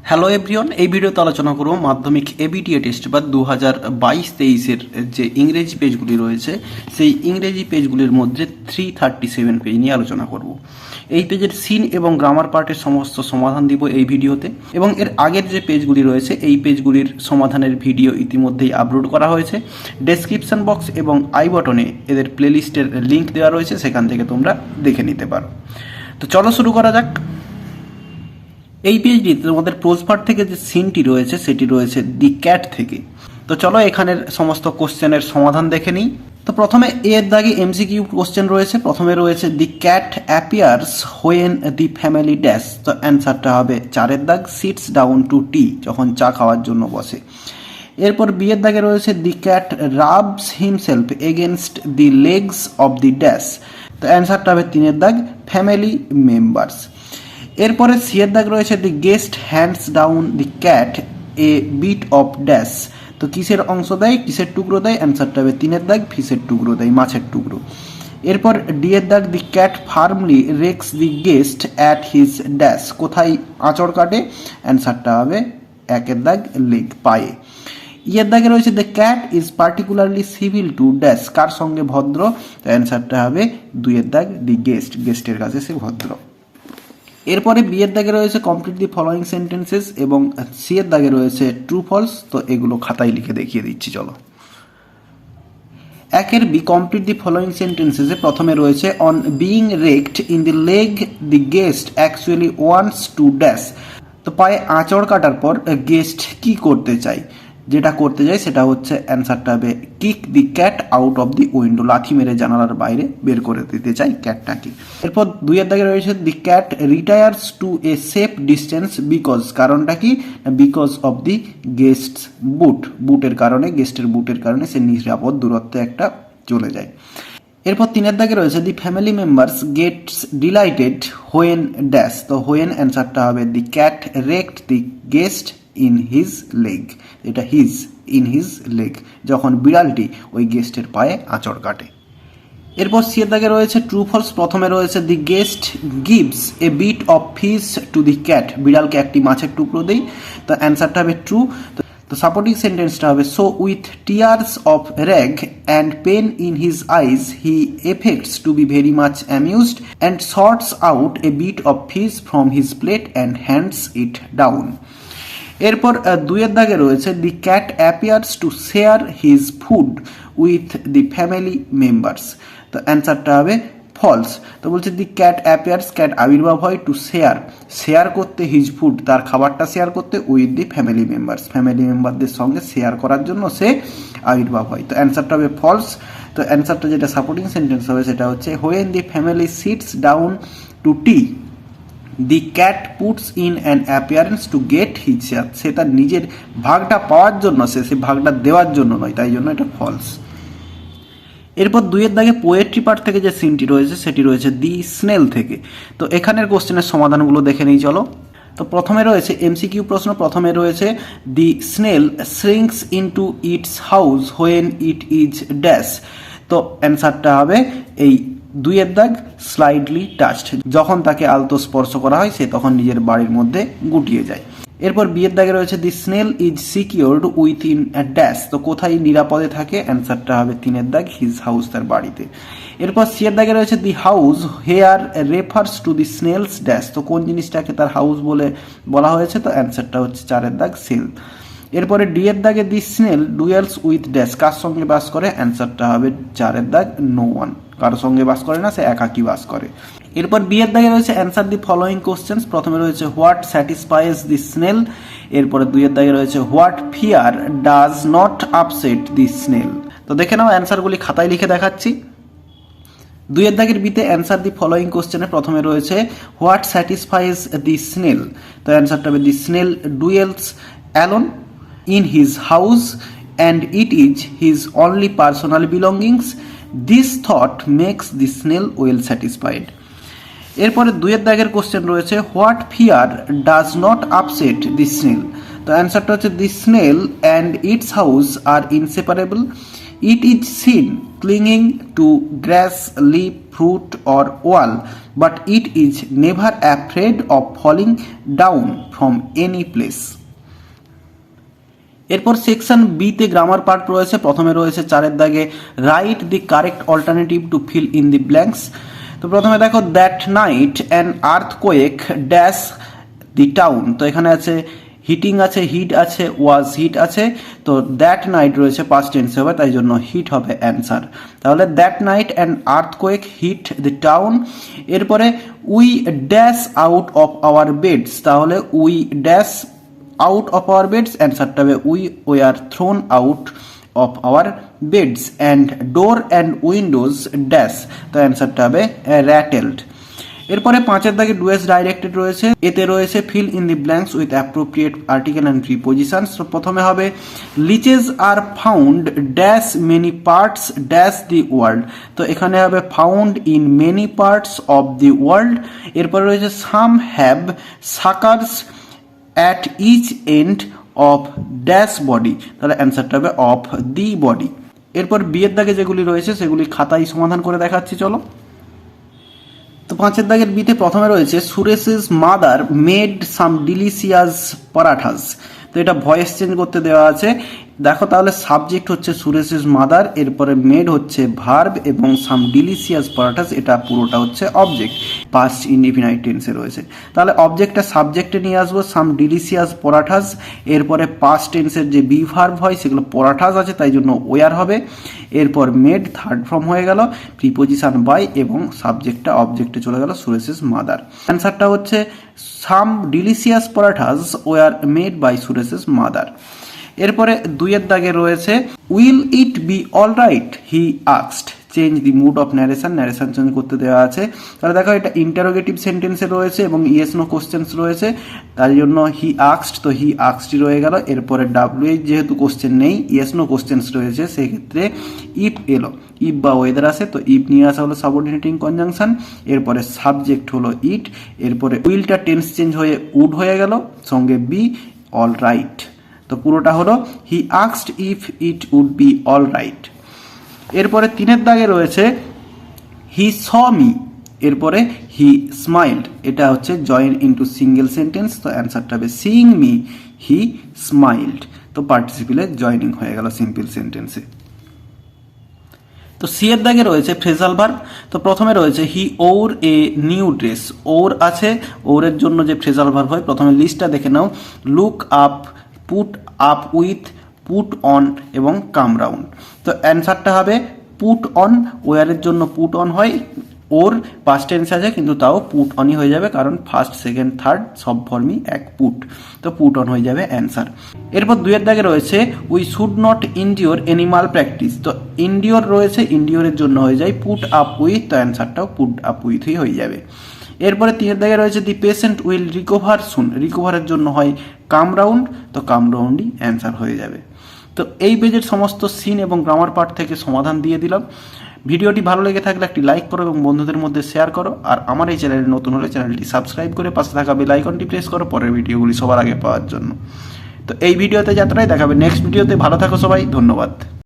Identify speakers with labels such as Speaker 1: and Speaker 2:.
Speaker 1: Hello everyone, এই ভিডিওতে আলোচনা করব মাধ্যমিক এবিটিএ টেস্ট বা 2022-23-এর যে ইংরেজি পেজগুলি রয়েছে সেই ইংরেজি পেজগুলির মধ্যে 337 পেজ নিয়ে আলোচনা করব। এই পেজের সিন এবং গ্রামার পার্টের সমস্ত সমাধান দিব এই ভিডিওতে, এবং এর আগের যে পেজগুলি রয়েছে এই পেজগুলির সমাধানের ভিডিও ইতিমধ্যেই আপলোড করা হয়েছে। ডেসক্রিপশন বক্স এবং আই বটনে এদের প্লেলিস্টের লিঙ্ক দেওয়া রয়েছে, সেখান থেকে তোমরা দেখে নিতে পারো। তো চলো শুরু করা যাক। এই পেজটিতে তোমাদের প্রোজ পার্ট থেকে যে সিনটি রয়েছে সেটি রয়েছে দি ক্যাট থেকে। তো চলো এখানের সমস্ত কোশ্চেনের সমাধান দেখে নিই। তো প্রথমে এর দাগে এমসিকিউ কোশ্চেন রয়েছে। প্রথমে রয়েছে the cat appears when the family dash. তো অ্যান্সারটা হবে 4 দাগ সিটস ডাউন টু টি, যখন চা খাওয়ার জন্য বসে। এরপর বি এর দাগে রয়েছে the cat rubs himself against the legs of the dash. তো অ্যান্সারটা হবে 3 দাগ ফ্যামিলি মেম্বার্স। এরপরে সি এর দাগ রয়েছে the guest hands down the cat a bit of dash. তো কিসের অংশ দেয়, কিসের টুকরো দেয়, অ্যান্সারটা হবে 3 দাগ ফিশের টুকরো দেয়, মাছের টুকরো। এরপর ডি এর দাগ the cat firmly Rex the gazed at his dash. কোথায় আঁচড় কাটে, অ্যান্সারটা হবে 1 দাগ লেগ, পায়ে। ইয়ের দাগে রয়েছে the cat is particularly civil to dash. কার সঙ্গে ভদ্র, অ্যান্সারটা হবে 2 দাগ দি গেস্ট, গেস্টের কাছে সে ভদ্র। এরপরে বি এর দাগে রয়েছে কমপ্লিট দি ফলোয়িং সেন্টেন্সেস, এবং সি এর দাগে রয়েছে ট্রু ফলস। তো এগুলো খাতায় লিখে দেখিয়ে দিচ্ছি, চলো। 1 বি কমপ্লিট দি ফলোয়িং সেন্টেন্সেসে প্রথমে রয়েছে on being রেকড in the leg the guest actually wants to dash. তো পায়ে আঁচড় কাটার পর গেস্ট কি করতে চায়, যেটা করতে চাই সেটা হচ্ছে অ্যান্সারটা হবে kick the cat out of the window. লাথি মেরে জানালার বাইরে বের করে দিতে চাই ক্যাটটাকে। এরপর 2 এর দাগে রয়েছে the cat retires to a safe distance because. কারণটা কি, because of the guests boot. বুটের কারণে, গেস্টের বুটের কারণে সে নিরাপদ দূরত্বে একটা চলে যায়। এরপর 3 এর দাগে রয়েছে the family members gets delighted when dash. তো হোয়েন অ্যান্সারটা হবে the cat raked the guest in his leg. এটা হিজ, ইন হিজ লেগ, যখন বিড়ালটি ওই গেস্টের পায়ে আঁচড় কাটে। এরপর সি এর দাগে রয়েছে ট্রু ফলস। প্রথমে রয়েছে the guest gives a bit of fish to the cat. বিড়ালকে একটি মাছের টুকরো দেই, তো অ্যান্সারটা হবে ট্রু। তো সাপোর্টিং সেন্টেন্সটা হবে so with tears of rage and pain in his eyes he affects to be very much amused and sorts out a bit of fish from his plate and hands it down. এরপর 2 এর দাগে রয়েছে the cat appears to share his food with the family members. তো অ্যান্সারটা হবে false. তো বলছে দি cat appears, cat আবির্ভাব হয় টু শেয়ার, শেয়ার করতে, হিজ ফুড তার খাবারটা শেয়ার করতে, with the family members, family মেম্বারদের সঙ্গে শেয়ার করার জন্য সে আবির্ভাব হয়। তো অ্যান্সারটা হবে ফলস। তো অ্যান্সারটা যেটা সাপোর্টিং সেন্টেন্স হবে সেটা হচ্ছে when the family sits down to tea the cat puts in an appearance to get his share. সে তার নিজের ভাগটা পাওয়ার জন্য, সে ভাগটা দেওয়ার জন্য নয়, তাই জন্য এটা ফলস। এরপর 2 এর দাগে পোয়েট্রি পার্ট থেকে যে সিনটি রয়েছে সেটি রয়েছে দি স্নেল থেকে। তো এখানের কোশ্চেনের সমাধানগুলো দেখে নিই, চলো। তো প্রথমে রয়েছে এমসিকিউ প্রশ্ন। প্রথমে রয়েছে the snail shrinks into its house when it is dash. তো অ্যান্সারটা হবে এই 2 এর দাগ স্লাইডলি টাচড। যখন তাকে আলতো স্পর্শ করা হয় সে তখন নিজের বাড়ির মধ্যে গুটিয়ে যায়। এরপর বি এর দাগে রয়েছে the snail is secured within a dash. তো কোথায় নিরাপদে থাকে, অ্যান্সারটা হবে 3 এর দাগ হিজ হাউস, তার বাড়িতে। এরপর সি এর দাগে রয়েছে the house here refers to the snails dash. তো কোন জিনিসটাকে তার হাউস বলে বলা হয়েছে, তো অ্যান্সারটা হচ্ছে 4 এর দাগ সেল। এরপরে ডি এর দাগে দি স্নেল ডুয়েলস উইথ ড্যাশ। কার সঙ্গে বাস করে, অ্যান্সারটা হবে 4 এর দাগ নো ওয়ান। কারোর সঙ্গে বাস করে না, সে একাকী বাস করে। এরপর বি এর দাগে রয়েছে অ্যান্সার দি ফলোয়িং কোশ্চেন্স। প্রথমে রয়েছে হোয়াট স্যাটিসফাইজ দি স্নেল। এরপরে 2 এর দাগে রয়েছে what fear does not upset the snail. তো দেখে নাও অ্যান্সারগুলি খাতায় লিখে দেখাচ্ছি। 2 এর দাগের বিতে অ্যান্সার দি ফলোয়িং কোশ্চেনে প্রথমে রয়েছে হোয়াট স্যাটিসফাইজ দি স্নেল। তো অ্যান্সারটা হবে the snail dwells alone in his house and it is his only personal belongings. This thought makes the snail well satisfied. এরপরে 2 এর দাগের কোশ্চেন রয়েছে what fear does not upset the snail. তো অ্যান্সারটা হচ্ছে the snail and its house are inseparable. It is seen clinging to grass, leaf, fruit or wall, but it is never afraid of falling down from any place. এরপর section বিতে grammar part রয়েছে। প্রথমে রয়েছে 4 দাগে write the correct alternative to fill in the blanks. তো প্রথমে দেখো that night an earthquake dash the town. তো এখানে আছে হিটিং আছে, হিট আছে, ওয়াজ হিট আছে। তো দ্যাট নাইট রয়েছে পাস্ট টেন্সে হবে, তাই জন্য হিট হবে অ্যান্সার। তাহলে that night an earthquake hit the town. এরপরে we dash out of our beds. তাহলে we dash out of our beds, অ্যান্সারটা হবে we are thrown out of our beds. And door and windows dash, তো অ্যান্সারটা হবে র্যাটেলড। এরপরে 5 দাগে ডুয়েস directed রয়েছে। এতে রয়েছে fill in the blanks with appropriate article and prepositions. তো প্রথমে হবে leeches are found dash many parts dash the world. তো এখানে হবে found in many parts of the world. এরপরে রয়েছে some have suckers at each end of dash body. তাহলে অ্যান্সারটা হবে অফ দি বডি। এরপর বিয়ের দাগে যেগুলি রয়েছে সেগুলি খাতায় সমাধান করে দেখাচ্ছি, চলো। তো 5 দাগের বিতে প্রথমে রয়েছে সুরেশেস মাদার মেড সাম ডিলিশিয়াস পরাঠাস। তো এটা ভয়েস চেঞ্জ করতে দেওয়া আছে। দেখো তাহলে সাবজেক্ট হচ্ছে সুরেশেস মাদার, এরপরে মেড হচ্ছে ভার্ব এবং সাম ডিলিশিয়াস পরাঠাস এটা পুরোটা হচ্ছে অবজেক্ট, পাস্ট ইনডিফিনাইট টেন্সে রয়েছে। তাহলে অবজেক্টটা সাবজেক্টে নিয়ে আসবো, সাম ডিলিশিয়াস পরাঠাস। এরপরে পাস্ট টেন্সের যে বি ভার্ব হয় সেগুলো পরাঠাস আছে, তাই জন্য ওয়ার হবে। এরপর মেড থার্ড ফর্ম হয়ে গেল, প্রিপোজিশন বাই এবং সাবজেক্টটা অবজেক্টে চলে গেল সুরেশেস মাদার। অ্যান্সারটা হচ্ছে some delicious parathas were made by Suresh's mother. এরপরে 2 দাগে রয়েছে will it be all right he asked, change the mood of narration, narration change করতে দেওয়া আছে। তাহলে দেখো এটা ইন্টারোগেটিভ সেন্টেন্সে রয়েছে এবং ইয়েস নো কোশ্চেন্স রয়েছে, তার জন্য হি আস্কড, তো হি আস্কডই রয়ে গেল। এরপরে ডাব্লিউএইচ যেহেতু কোশ্চেন নেই, ইয়েস নো কোশ্চেন্স রয়েছে, সেক্ষেত্রে ইফ এলো, ইফ বা ওয়েদার আসে, তো ইফ নিয়ে আসা হলো সাবঅর্ডিনেটিং কনজাংশন। এরপরে সাবজেক্ট হলো ইট, এরপরে উইলটা টেন্স চেঞ্জ হয়ে উড হয়ে গেল, সঙ্গে বি অল রাইট। তো পুরোটা হলো he asked if it would be all right. এরপরে 3 দাগে রয়েছে হি স মি, এরপরে হি স্মাইল্ড, এটা হচ্ছে জয়েন ইন্টু সিঙ্গেল সেন্টেন্স, তো অ্যান্সারটা হবে সিইং মি হি স্মাইল্ড। তো পার্টিসিপেলে জয়নিং হয়ে গেল সিম্পল সেন্টেন্সে। তো সি এর দাগে রয়েছে ফ্রেজাল ভার্ব। তো প্রথমে রয়েছে হি ওর এ নিউ ড্রেস, ওর আছে, ওরের জন্য যে ফ্রেজাল ভার্ব হয় প্রথমে লিস্টটা দেখে নাও, look up, put up with, put on এবং কাম রাউন্ড। তো অ্যান্সারটা হবে পুট অন, ওয়ারের জন্য পুট অন হয়, ওর পাস্ট টেন্স আছে কিন্তু তাও পুট অনই হয়ে যাবে, কারণ ফার্স্ট সেকেন্ড থার্ড সব ফর্মই এক পুট, তো পুট অন হয়ে যাবে অ্যান্সার। এরপর 2 দাগে রয়েছে we should not endure animal practice. তো ইনডিওর রয়েছে, ইনডিওরের জন্য হয়ে যায় পুট আপ উইথ, তো অ্যান্সারটাও পুট আপ উইথই হয়ে যাবে। এরপরে 3 দাগে রয়েছে দি পেশেন্ট উইল রিকভার সুন, রিকভারের জন্য হয় কাম রাউন্ড, তো কাম রাউন্ডই অ্যান্সার হয়ে যাবে। তো এই পেজের সমস্ত সিন এবং গ্রামার পার্ট থেকে সমাধান দিয়ে দিলাম। ভিডিওটি ভালো লেগে থাকলে একটি লাইক করো এবং বন্ধুদের মধ্যে শেয়ার করো। আর আমার এই চ্যানেলে নতুন হলে চ্যানেলটি সাবস্ক্রাইব করে পাশে থাকা বেল আইকনটি প্রেস করো পরের ভিডিওগুলি সবার আগে পাওয়ার জন্য। তো এই ভিডিওতে যাত্রায় দেখাবে নেক্সট ভিডিওতে। ভালো থাকো সবাই, ধন্যবাদ।